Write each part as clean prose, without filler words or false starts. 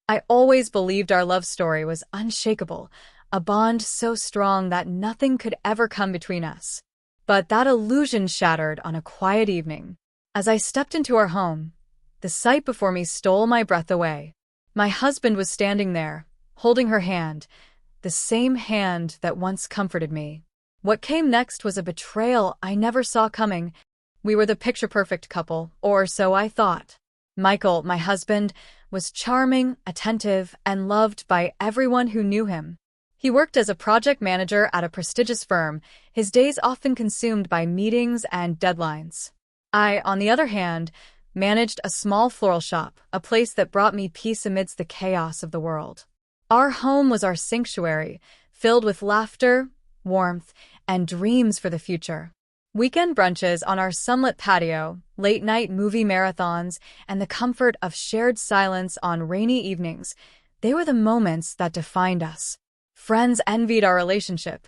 I always believed our love story was unshakable, a bond so strong that nothing could ever come between us. But that illusion shattered on a quiet evening. As I stepped into our home, the sight before me stole my breath away. My husband was standing there, holding her hand, the same hand that once comforted me. What came next was a betrayal I never saw coming. We were the picture-perfect couple, or so I thought. Michael, my husband, was charming, attentive, and loved by everyone who knew him. He worked as a project manager at a prestigious firm, his days often consumed by meetings and deadlines. I, on the other hand, managed a small floral shop, a place that brought me peace amidst the chaos of the world. Our home was our sanctuary, filled with laughter, warmth, and dreams for the future. Weekend brunches on our sunlit patio, late-night movie marathons, and the comfort of shared silence on rainy evenings, they were the moments that defined us. Friends envied our relationship,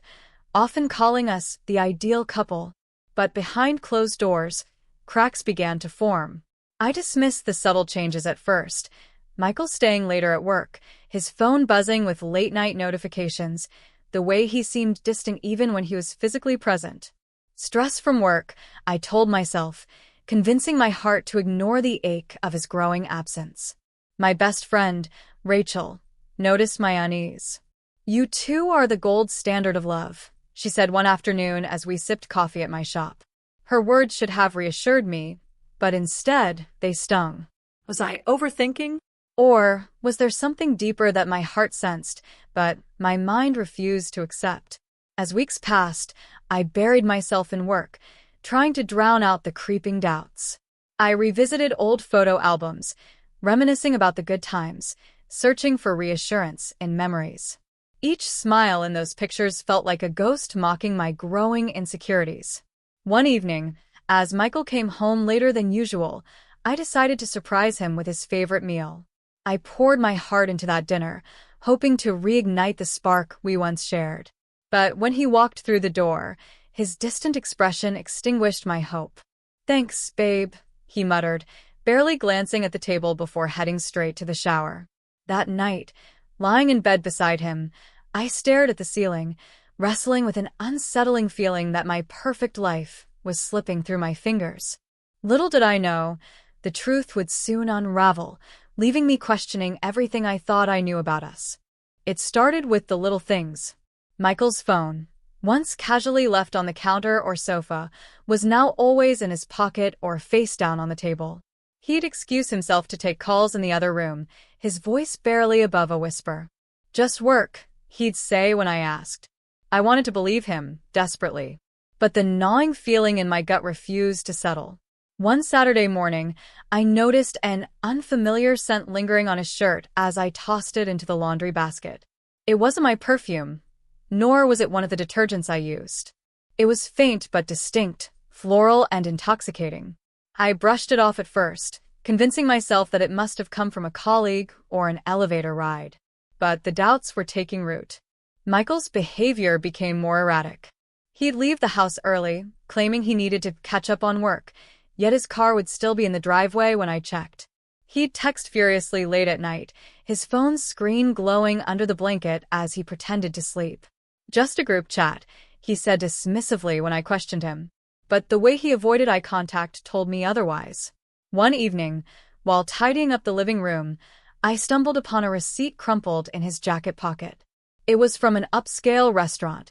often calling us the ideal couple. But behind closed doors, cracks began to form. I dismissed the subtle changes at first. Michael staying later at work, his phone buzzing with late-night notifications, the way he seemed distant even when he was physically present. Stress from work, I told myself, convincing my heart to ignore the ache of his growing absence. My best friend, Rachel, noticed my unease. "You two are the gold standard of love," she said one afternoon as we sipped coffee at my shop. Her words should have reassured me, but instead they stung. Was I overthinking? Or was there something deeper that my heart sensed, but my mind refused to accept? As weeks passed, I buried myself in work, trying to drown out the creeping doubts. I revisited old photo albums, reminiscing about the good times, searching for reassurance in memories. Each smile in those pictures felt like a ghost mocking my growing insecurities. One evening, as Michael came home later than usual, I decided to surprise him with his favorite meal. I poured my heart into that dinner, hoping to reignite the spark we once shared. But when he walked through the door, his distant expression extinguished my hope. "Thanks, babe," he muttered, barely glancing at the table before heading straight to the shower. That night, lying in bed beside him, I stared at the ceiling, wrestling with an unsettling feeling that my perfect life was slipping through my fingers. Little did I know, the truth would soon unravel, leaving me questioning everything I thought I knew about us. It started with the little things. Michael's phone, once casually left on the counter or sofa, was now always in his pocket or face down on the table. He'd excuse himself to take calls in the other room, his voice barely above a whisper. "Just work," he'd say when I asked. I wanted to believe him, desperately. But the gnawing feeling in my gut refused to settle. One Saturday morning, I noticed an unfamiliar scent lingering on his shirt as I tossed it into the laundry basket. It wasn't my perfume, nor was it one of the detergents I used. It was faint but distinct, floral and intoxicating. I brushed it off at first, convincing myself that it must have come from a colleague or an elevator ride. But the doubts were taking root. Michael's behavior became more erratic. He'd leave the house early, claiming he needed to catch up on work, yet his car would still be in the driveway when I checked. He'd text furiously late at night, his phone's screen glowing under the blanket as he pretended to sleep. "Just a group chat," he said dismissively when I questioned him. But the way he avoided eye contact told me otherwise. One evening, while tidying up the living room, I stumbled upon a receipt crumpled in his jacket pocket. It was from an upscale restaurant,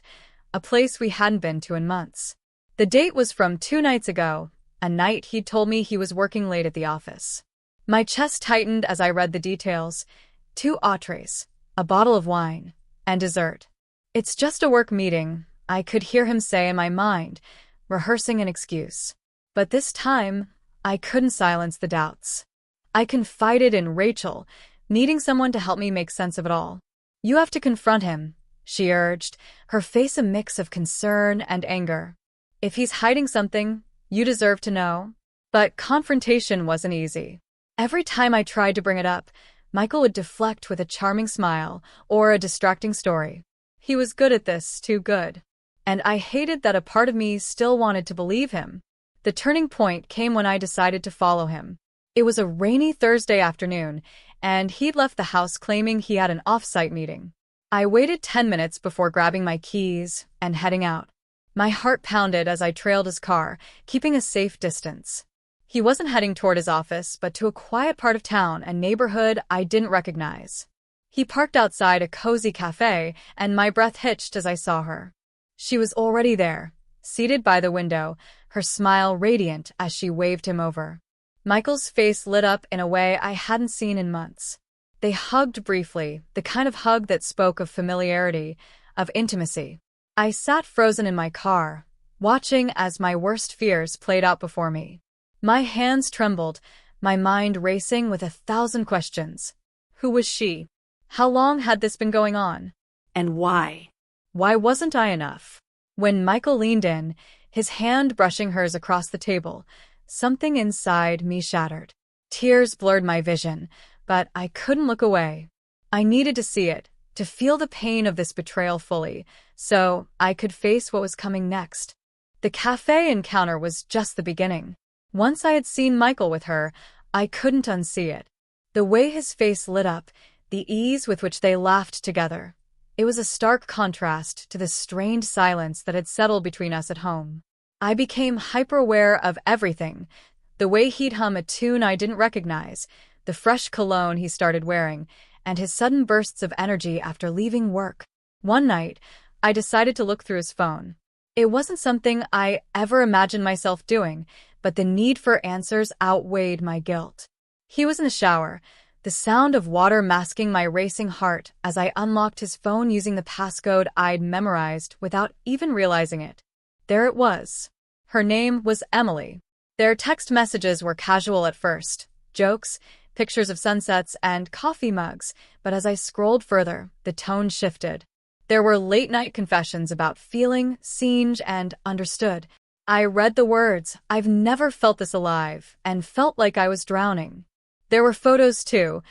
a place we hadn't been to in months. The date was from 2 nights ago, a night he'd told me he was working late at the office. My chest tightened as I read the details. 2 entrees, a bottle of wine, and dessert. "It's just a work meeting," I could hear him say in my mind, rehearsing an excuse. But this time, I couldn't silence the doubts. I confided in Rachel, needing someone to help me make sense of it all. "You have to confront him," she urged, her face a mix of concern and anger. "If he's hiding something, you deserve to know." But confrontation wasn't easy. Every time I tried to bring it up, Michael would deflect with a charming smile or a distracting story. He was good at this, too good. And I hated that a part of me still wanted to believe him. The turning point came when I decided to follow him. It was a rainy Thursday afternoon, and he'd left the house claiming he had an off-site meeting. I waited 10 minutes before grabbing my keys and heading out. My heart pounded as I trailed his car, keeping a safe distance. He wasn't heading toward his office, but to a quiet part of town and neighborhood I didn't recognize. He parked outside a cozy cafe, and my breath hitched as I saw her. She was already there, seated by the window, her smile radiant as she waved him over. Michael's face lit up in a way I hadn't seen in months. They hugged briefly, the kind of hug that spoke of familiarity, of intimacy. I sat frozen in my car, watching as my worst fears played out before me. My hands trembled, my mind racing with 1,000 questions. Who was she? How long had this been going on? And why? Why wasn't I enough? When Michael leaned in, his hand brushing hers across the table, something inside me shattered. Tears blurred my vision, but I couldn't look away. I needed to see it, to feel the pain of this betrayal fully, so I could face what was coming next. The cafe encounter was just the beginning. Once I had seen Michael with her, I couldn't unsee it. The way his face lit up, the ease with which they laughed together. It was a stark contrast to the strained silence that had settled between us at home. I became hyper-aware of everything, the way he'd hum a tune I didn't recognize, the fresh cologne he started wearing, and his sudden bursts of energy after leaving work. One night, I decided to look through his phone. It wasn't something I ever imagined myself doing, but the need for answers outweighed my guilt. He was in the shower, the sound of water masking my racing heart as I unlocked his phone using the passcode I'd memorized without even realizing it. There it was. Her name was Emily. Their text messages were casual at first, jokes, pictures of sunsets, and coffee mugs, but as I scrolled further, the tone shifted. There were late-night confessions about feeling, seen, and understood. I read the words, "I've never felt this alive," and felt like I was drowning. There were photos, too,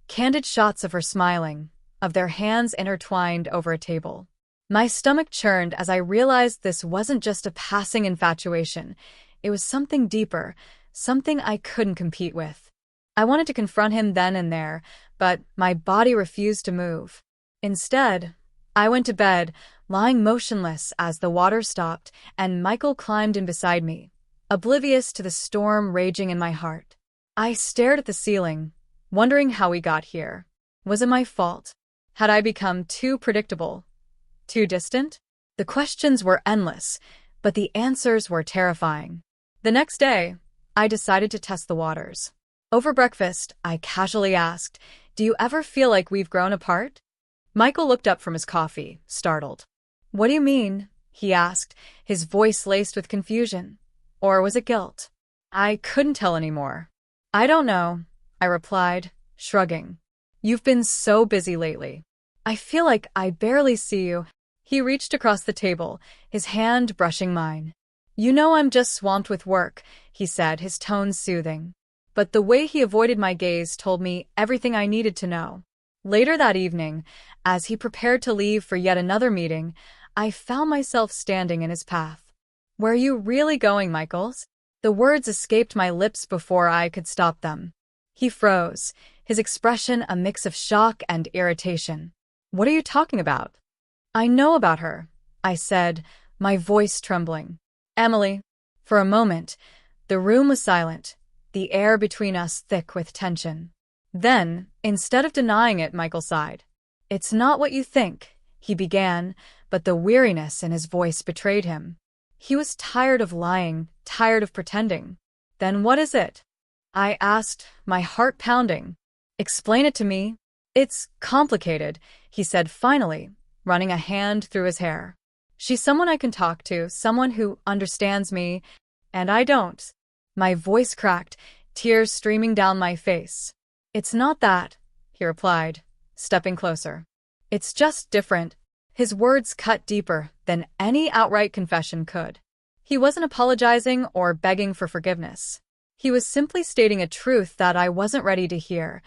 candid shots of her smiling, of their hands intertwined over a table. My stomach churned as I realized this wasn't just a passing infatuation. It was something deeper, something I couldn't compete with. I wanted to confront him then and there, but my body refused to move. Instead, I went to bed, lying motionless as the water stopped and Michael climbed in beside me, oblivious to the storm raging in my heart. I stared at the ceiling, wondering how we got here. Was it my fault? Had I become too predictable? Too distant? The questions were endless, but the answers were terrifying. The next day, I decided to test the waters. Over breakfast, I casually asked, "Do you ever feel like we've grown apart?" Michael looked up from his coffee, startled. "What do you mean?" he asked, his voice laced with confusion. Or was it guilt? I couldn't tell anymore. "I don't know," I replied, shrugging. "You've been so busy lately. I feel like I barely see you." He reached across the table, his hand brushing mine. "You know I'm just swamped with work," he said, his tone soothing. But the way he avoided my gaze told me everything I needed to know. Later that evening, as he prepared to leave for yet another meeting, I found myself standing in his path. "Where are you really going, Michaels?" The words escaped my lips before I could stop them. He froze, his expression a mix of shock and irritation. "What are you talking about?" "I know about her," I said, my voice trembling. "Emily." For a moment, the room was silent, the air between us thick with tension. Then, instead of denying it, Michael sighed. "It's not what you think," he began, but the weariness in his voice betrayed him. He was tired of lying, tired of pretending. "Then what is it?" I asked, my heart pounding. "Explain it to me." "It's complicated," he said finally, running a hand through his hair. "She's someone I can talk to, someone who understands me, and I don't." My voice cracked, tears streaming down my face. "It's not that," he replied, stepping closer. "It's just different." His words cut deeper than any outright confession could. He wasn't apologizing or begging for forgiveness. He was simply stating a truth that I wasn't ready to hear.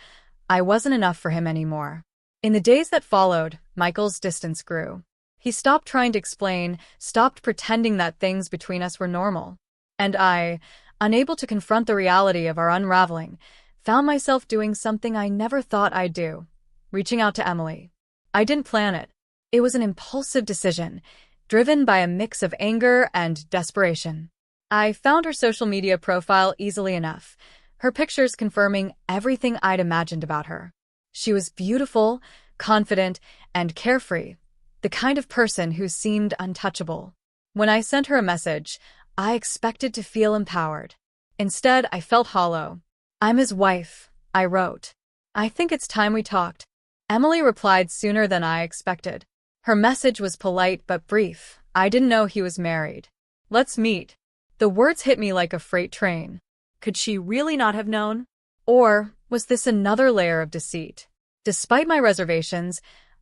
I wasn't enough for him anymore. In the days that followed, Michael's distance grew. He stopped trying to explain, stopped pretending that things between us were normal. And I, unable to confront the reality of our unraveling, found myself doing something I never thought I'd do, reaching out to Emily. I didn't plan it. It was an impulsive decision, driven by a mix of anger and desperation. I found her social media profile easily enough, her pictures confirming everything I'd imagined about her. She was beautiful, confident, and carefree, the kind of person who seemed untouchable. When I sent her a message, I expected to feel empowered. Instead, I felt hollow. "I'm his wife," I wrote. "I think it's time we talked." Emily replied sooner than I expected. Her message was polite but brief. "I didn't know he was married. Let's meet." The words hit me like a freight train. Could she really not have known? Or was this another layer of deceit? Despite my reservations,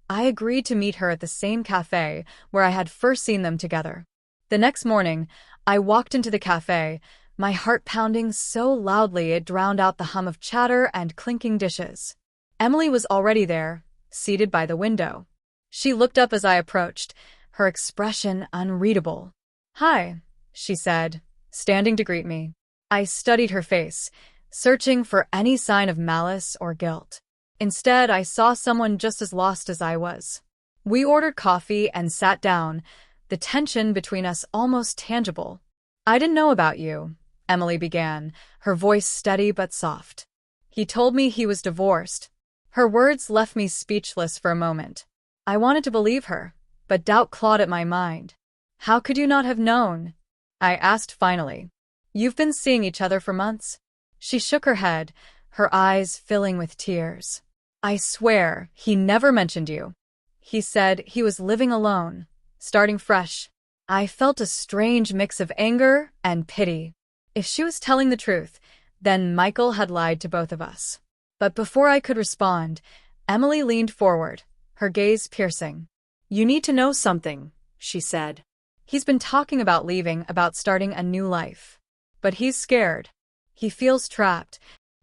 I agreed to meet her at the same cafe where I had first seen them together. The next morning, I walked into the cafe, my heart pounding so loudly it drowned out the hum of chatter and clinking dishes. Emily was already there, seated by the window. She looked up as I approached, her expression unreadable. "Hi," she said, standing to greet me. I studied her face, searching for any sign of malice or guilt. Instead, I saw someone just as lost as I was. We ordered coffee and sat down, the tension between us almost tangible. "I didn't know about you," Emily began, her voice steady but soft. "He told me he was divorced." Her words left me speechless for a moment. I wanted to believe her, but doubt clawed at my mind. "How could you not have known?" I asked finally. "You've been seeing each other for months?" She shook her head, her eyes filling with tears. "I swear, he never mentioned you. He said he was living alone, starting fresh." I felt a strange mix of anger and pity. If she was telling the truth, then Michael had lied to both of us. But before I could respond, Emily leaned forward, her gaze piercing. "You need to know something," she said. "He's been talking about leaving, about starting a new life. But he's scared. He feels trapped."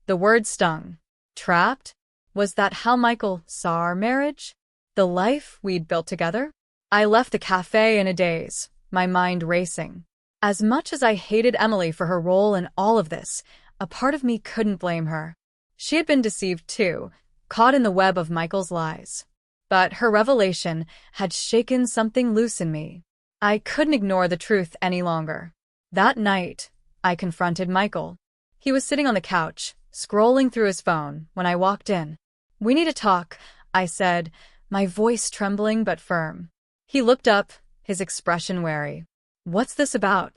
The word stung. Trapped? Was that how Michael saw our marriage? The life we'd built together? I left the cafe in a daze, my mind racing. As much as I hated Emily for her role in all of this, a part of me couldn't blame her. She had been deceived too, caught in the web of Michael's lies. But her revelation had shaken something loose in me. I couldn't ignore the truth any longer. That night, I confronted Michael. He was sitting on the couch, scrolling through his phone, when I walked in. "We need to talk," I said, my voice trembling but firm. He looked up, his expression wary. "What's this about?"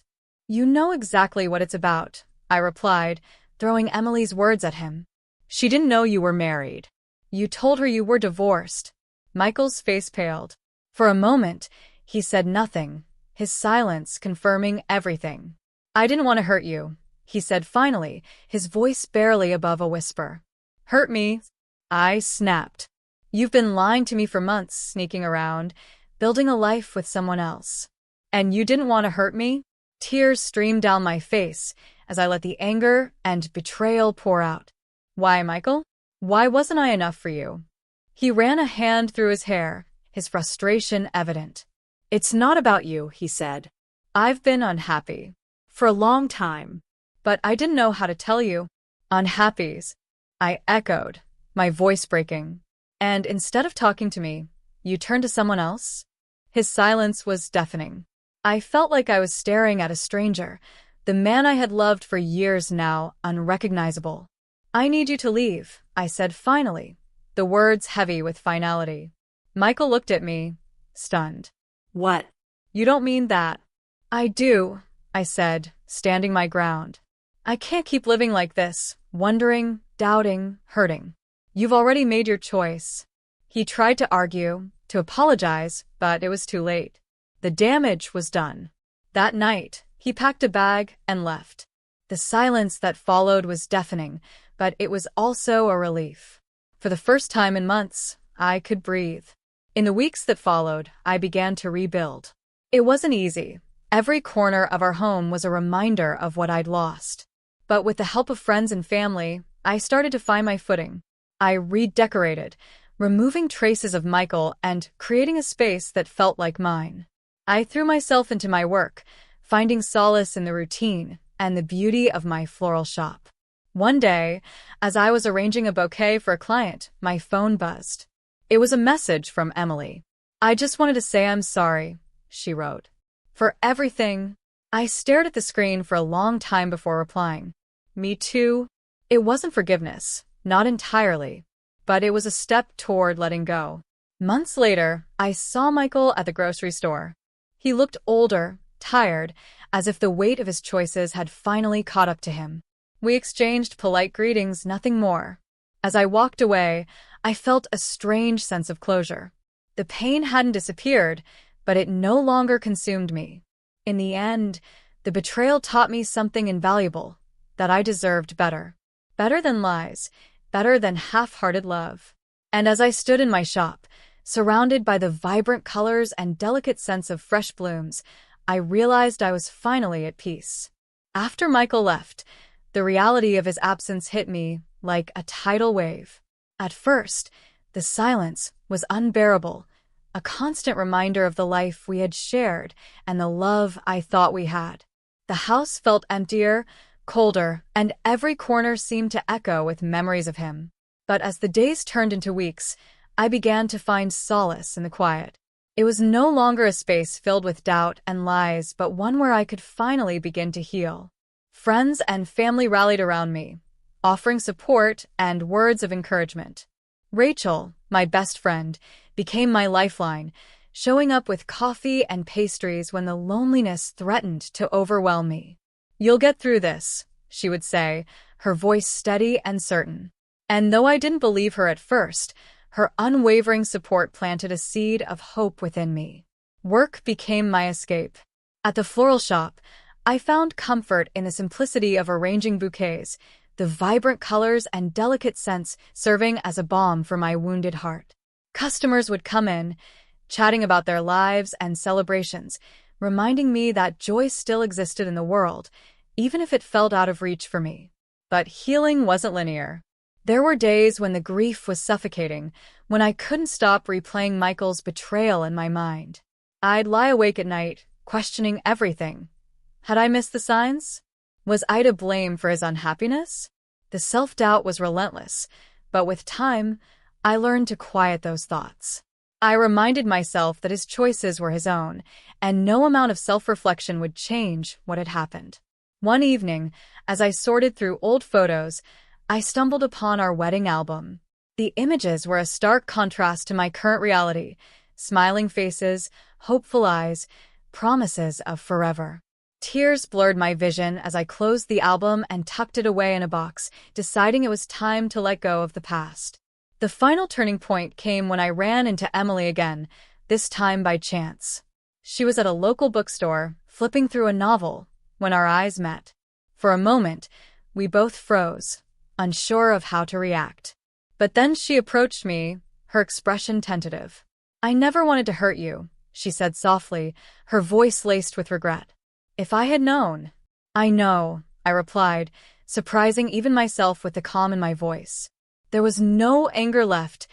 "You know exactly what it's about," I replied, throwing Emily's words at him. "She didn't know you were married. You told her you were divorced." Michael's face paled. For a moment, he said nothing, his silence confirming everything. "I didn't want to hurt you," he said finally, his voice barely above a whisper. "Hurt me?" I snapped. "You've been lying to me for months, sneaking around, building a life with someone else. And you didn't want to hurt me?" Tears streamed down my face as I let the anger and betrayal pour out. "Why, Michael? Why wasn't I enough for you?" He ran a hand through his hair, his frustration evident. "It's not about you," he said. "I've been unhappy. For a long time. But I didn't know how to tell you." "Unhappies," I echoed, my voice breaking. "And instead of talking to me, you turned to someone else?" His silence was deafening. I felt like I was staring at a stranger, the man I had loved for years now unrecognizable. "I need you to leave," I said finally, the words heavy with finality. Michael looked at me, stunned. "What? You don't mean that?" "I do," I said, standing my ground. "I can't keep living like this, wondering, doubting, hurting. You've already made your choice." He tried to argue, to apologize, but it was too late. The damage was done. That night, he packed a bag and left. The silence that followed was deafening, but it was also a relief. For the first time in months, I could breathe. In the weeks that followed, I began to rebuild. It wasn't easy. Every corner of our home was a reminder of what I'd lost. But with the help of friends and family, I started to find my footing. I redecorated, removing traces of Michael and creating a space that felt like mine. I threw myself into my work, finding solace in the routine and the beauty of my floral shop. One day, as I was arranging a bouquet for a client, my phone buzzed. It was a message from Emily. "I just wanted to say I'm sorry," she wrote, "for everything." I stared at the screen for a long time before replying. Me too. It wasn't forgiveness, not entirely, but it was a step toward letting go. Months later, I saw Michael at the grocery store. He looked older, tired, as if the weight of his choices had finally caught up to him. We exchanged polite greetings, nothing more. As I walked away, I felt a strange sense of closure. The pain hadn't disappeared, but it no longer consumed me. In the end, the betrayal taught me something invaluable, that I deserved better. Better than lies, better than half-hearted love. And as I stood in my shop, surrounded by the vibrant colors and delicate scents of fresh blooms, I realized I was finally at peace. After Michael left, the reality of his absence hit me like a tidal wave. At first, the silence was unbearable, a constant reminder of the life we had shared and the love I thought we had. The house felt emptier, colder, and every corner seemed to echo with memories of him. But as the days turned into weeks, I began to find solace in the quiet. It was no longer a space filled with doubt and lies, but one where I could finally begin to heal. Friends and family rallied around me, offering support and words of encouragement. Rachel, my best friend, became my lifeline, showing up with coffee and pastries when the loneliness threatened to overwhelm me. "You'll get through this," she would say, her voice steady and certain. And though I didn't believe her at first, her unwavering support planted a seed of hope within me. Work became my escape. At the floral shop, I found comfort in the simplicity of arranging bouquets, the vibrant colors and delicate scents serving as a balm for my wounded heart. Customers would come in, chatting about their lives and celebrations, reminding me that joy still existed in the world, even if it felt out of reach for me. But healing wasn't linear. There were days when the grief was suffocating, when I couldn't stop replaying Michael's betrayal in my mind. I'd lie awake at night, questioning everything. Had I missed the signs? Was I to blame for his unhappiness? The self-doubt was relentless, but with time, I learned to quiet those thoughts. I reminded myself that his choices were his own, and no amount of self-reflection would change what had happened. One evening, as I sorted through old photos, I stumbled upon our wedding album. The images were a stark contrast to my current reality: smiling faces, hopeful eyes, promises of forever. Tears blurred my vision as I closed the album and tucked it away in a box, deciding it was time to let go of the past. The final turning point came when I ran into Emily again, this time by chance. She was at a local bookstore, flipping through a novel, when our eyes met. For a moment, we both froze, unsure of how to react. But then she approached me, her expression tentative. "I never wanted to hurt you," she said softly, her voice laced with regret. "If I had known." "I know," I replied, surprising even myself with the calm in my voice. There was no anger left,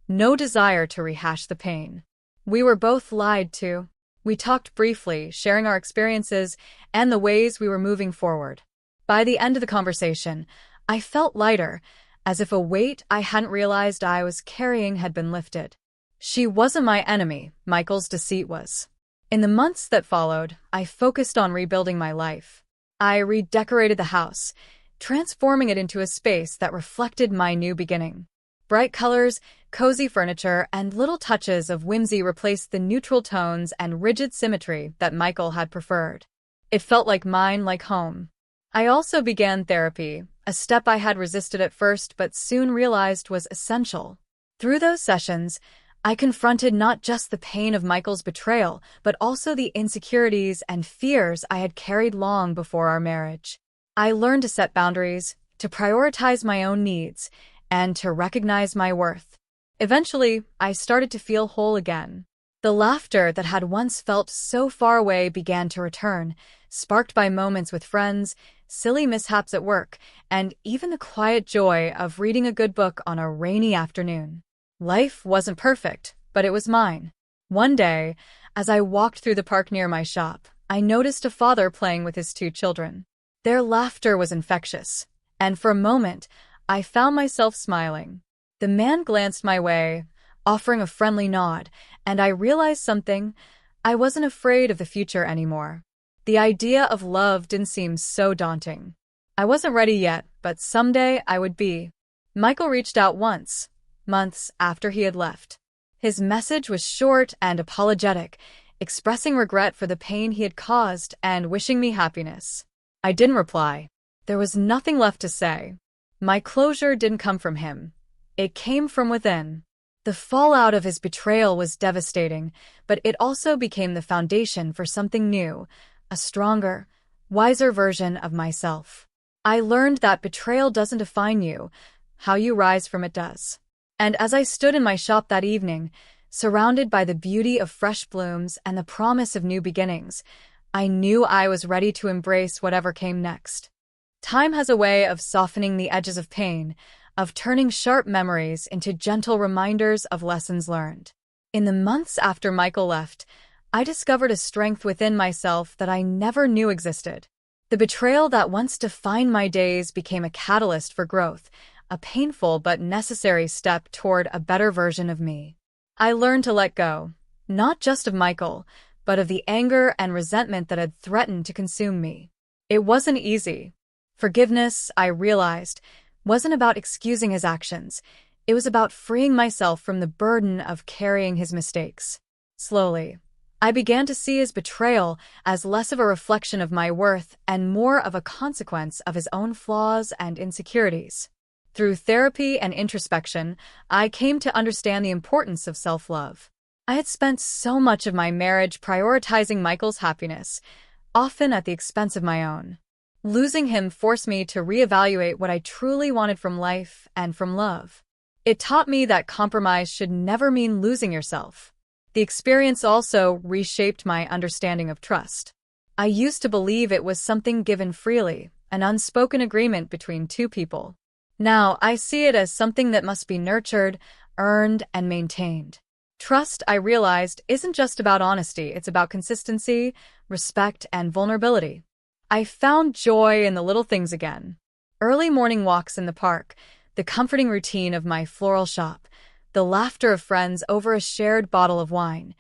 no desire to rehash the pain. We were both lied to. We talked briefly, sharing our experiences and the ways we were moving forward. By the end of the conversation, I felt lighter, as if a weight I hadn't realized I was carrying had been lifted. She wasn't my enemy, Michael's deceit was. In the months that followed, I focused on rebuilding my life. I redecorated the house, transforming it into a space that reflected my new beginning. Bright colors, cozy furniture, and little touches of whimsy replaced the neutral tones and rigid symmetry that Michael had preferred. It felt like mine, like home. I also began therapy, a step I had resisted at first but soon realized was essential. Through those sessions, I confronted not just the pain of Michael's betrayal, but also the insecurities and fears I had carried long before our marriage. I learned to set boundaries, to prioritize my own needs, and to recognize my worth. Eventually, I started to feel whole again. The laughter that had once felt so far away began to return, sparked by moments with friends, silly mishaps at work, and even the quiet joy of reading a good book on a rainy afternoon. Life wasn't perfect, but it was mine. One day, as I walked through the park near my shop, I noticed a father playing with his two children. Their laughter was infectious, And for a moment, I found myself smiling. The man glanced my way, offering a friendly nod, and I realized something. I wasn't afraid of the future anymore. The idea of love didn't seem so daunting. I wasn't ready yet, but someday I would be. Michael reached out once, months after he had left. His message was short and apologetic, expressing regret for the pain he had caused and wishing me happiness. I didn't reply. There was nothing left to say. My closure didn't come from him. It came from within. The fallout of his betrayal was devastating, but it also became the foundation for something new, a stronger, wiser version of myself. I learned that betrayal doesn't define you, how you rise from it does. And as I stood in my shop that evening, surrounded by the beauty of fresh blooms and the promise of new beginnings, I knew I was ready to embrace whatever came next. Time has a way of softening the edges of pain, of turning sharp memories into gentle reminders of lessons learned. In the months after Michael left, I discovered a strength within myself that I never knew existed. The betrayal that once defined my days became a catalyst for growth, a painful but necessary step toward a better version of me. I learned to let go, not just of Michael, but of the anger and resentment that had threatened to consume me. It wasn't easy. Forgiveness, I realized, wasn't about excusing his actions. It was about freeing myself from the burden of carrying his mistakes. Slowly, I began to see his betrayal as less of a reflection of my worth and more of a consequence of his own flaws and insecurities. Through therapy and introspection, I came to understand the importance of self-love. I had spent so much of my marriage prioritizing Michael's happiness, often at the expense of my own. Losing him forced me to reevaluate what I truly wanted from life and from love. It taught me that compromise should never mean losing yourself. The experience also reshaped my understanding of trust. I used to believe it was something given freely, an unspoken agreement between two people. Now I see it as something that must be nurtured, earned, and maintained. Trust, I realized, isn't just about honesty, it's about consistency, respect, and vulnerability. I found joy in the little things again. Early morning walks in the park, the comforting routine of my floral shop, the laughter of friends over a shared bottle of wine.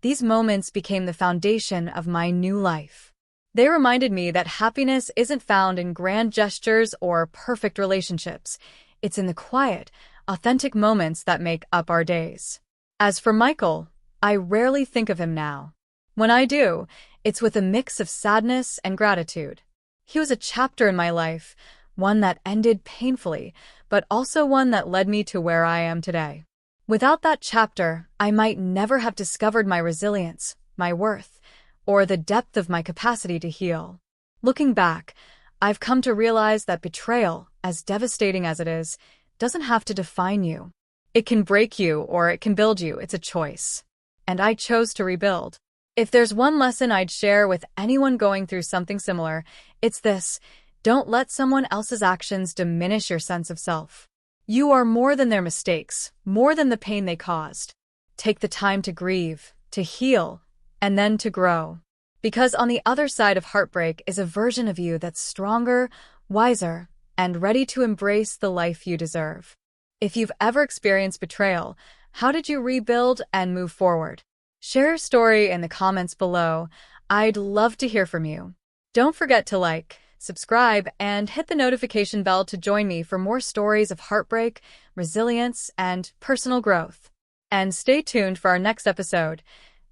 These moments became the foundation of my new life. They reminded me that happiness isn't found in grand gestures or perfect relationships. It's in the quiet, authentic moments that make up our days. As for Michael, I rarely think of him now. When I do, it's with a mix of sadness and gratitude. He was a chapter in my life, one that ended painfully, but also one that led me to where I am today. Without that chapter, I might never have discovered my resilience, my worth, or the depth of my capacity to heal. Looking back, I've come to realize that betrayal, as devastating as it is, doesn't have to define you. It can break you or it can build you. It's a choice. And I chose to rebuild. If there's one lesson I'd share with anyone going through something similar, it's this: don't let someone else's actions diminish your sense of self. You are more than their mistakes, more than the pain they caused. Take the time to grieve, to heal, and then to grow. Because on the other side of heartbreak is a version of you that's stronger, wiser, and ready to embrace the life you deserve. If you've ever experienced betrayal, how did you rebuild and move forward? Share your story in the comments below. I'd love to hear from you. Don't forget to like, subscribe, and hit the notification bell to join me for more stories of heartbreak, resilience, and personal growth. And stay tuned for our next episode.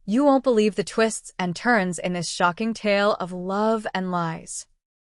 You won't believe the twists and turns in this shocking tale of love and lies.